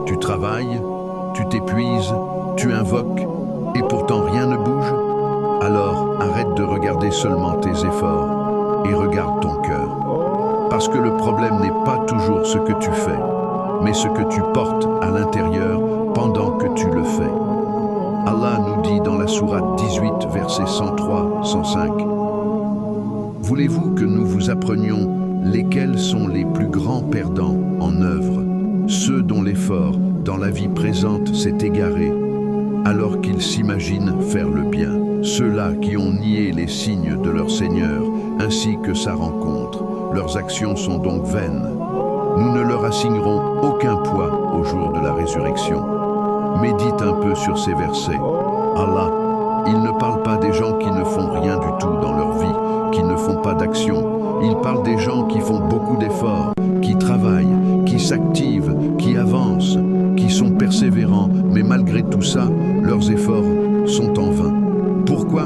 Tu travailles, tu t'épuises, tu invoques, et pourtant rien ne bouge? Alors arrête de regarder seulement tes efforts et regarde ton cœur. Parce que le problème n'est pas toujours ce que tu fais, mais ce que tu portes à l'intérieur pendant que tu le fais. Allah nous dit dans la sourate 18, versets 103-105, « Voulez-vous que nous vous apprenions lesquels sont les plus grands perdants en œuvre, ceux dont l'effort dans la vie présente s'est égaré, alors qu'ils s'imaginent faire le bien, ceux-là qui ont nié les signes de leur Seigneur, ainsi que sa rencontre. Leurs actions sont donc vaines. Nous ne leur assignerons aucun poids au jour de la résurrection. » Médite un peu sur ces versets. Allah, il ne parle pas des gens qui ne font rien du tout dans leur vie, qui ne font pas d'action. Il parle des gens qui font beaucoup d'efforts, qui travaillent, qui s'activent, qui avancent, qui sont persévérants, mais malgré tout ça, leurs efforts sont en vain. Pourquoi?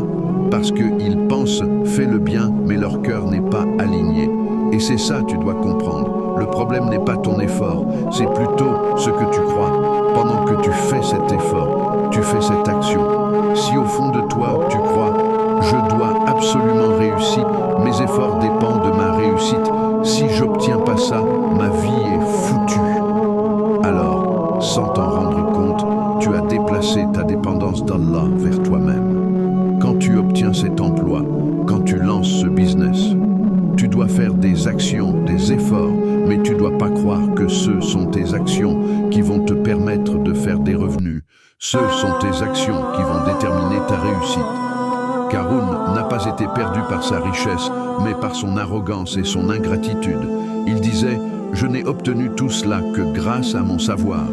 Parce qu'ils pensent « fais le bien », mais leur cœur n'est pas aligné. Et c'est ça tu dois comprendre. Le problème n'est pas ton effort, c'est plutôt ce que tu crois. Pendant que tu fais cet effort, tu fais cette action. Si au fond de toi tu crois « je dois absolument réussir, mes efforts dépendent de ma réussite, si j'obtiens pas ça, ma vie est foutue », alors, sans t'en rendre compte, tu as déplacé ta dépendance d'Allah vers toi-même. Quand tu obtiens cet emploi, quand tu lances ce business, tu dois faire des actions, des efforts, mais tu ne dois pas croire que ce sont tes actions qui vont te permettre de faire des revenus. Ce sont tes actions qui vont déterminer ta réussite. Qarûn n'a pas été perdu par sa richesse, mais par son arrogance et son ingratitude. Il disait « Je n'ai obtenu tout cela que grâce à mon savoir ».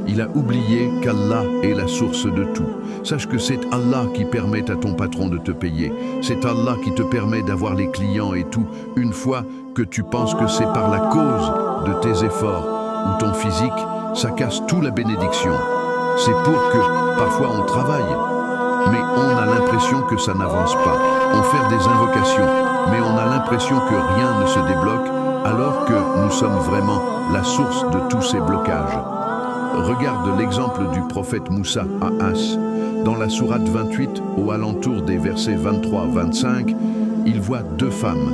Il a oublié qu'Allah est la source de tout. Sache que c'est Allah qui permet à ton patron de te payer. C'est Allah qui te permet d'avoir les clients et tout. Une fois que tu penses que c'est par la cause de tes efforts ou ton physique, ça casse toute la bénédiction. C'est pour que, parfois on travaille, mais on a l'impression que ça n'avance pas. On fait des invocations, mais on a l'impression que rien ne se débloque, alors que nous sommes vraiment la source de tous ces blocages. Regarde l'exemple du prophète Moussa à As. Dans la sourate 28, au alentour des versets 23-25, il voit deux femmes.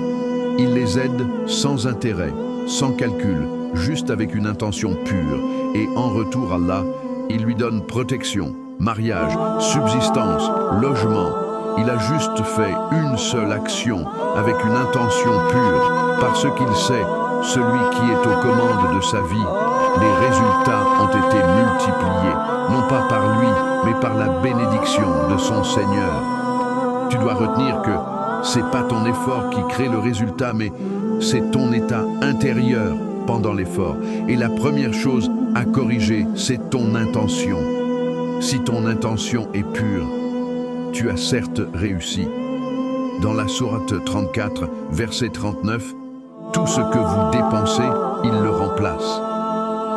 Il les aide sans intérêt, sans calcul, juste avec une intention pure. Et en retour, Allah, il lui donne protection, mariage, subsistance, logement. Il a juste fait une seule action avec une intention pure, parce qu'il sait, celui qui est aux commandes de sa vie, les résultats ont été multipliés, non pas par lui, mais par la bénédiction de son Seigneur. Tu dois retenir que c'est pas ton effort qui crée le résultat, mais c'est ton état intérieur pendant l'effort. Et la première chose à corriger, c'est ton intention. Si ton intention est pure, tu as certes réussi. Dans la sourate 34, verset 39, « Tout ce que vous dépensez, il le remplace. »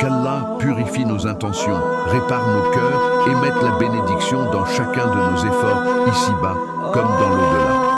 Qu'Allah purifie nos intentions, répare nos cœurs et mette la bénédiction dans chacun de nos efforts, ici-bas comme dans l'au-delà.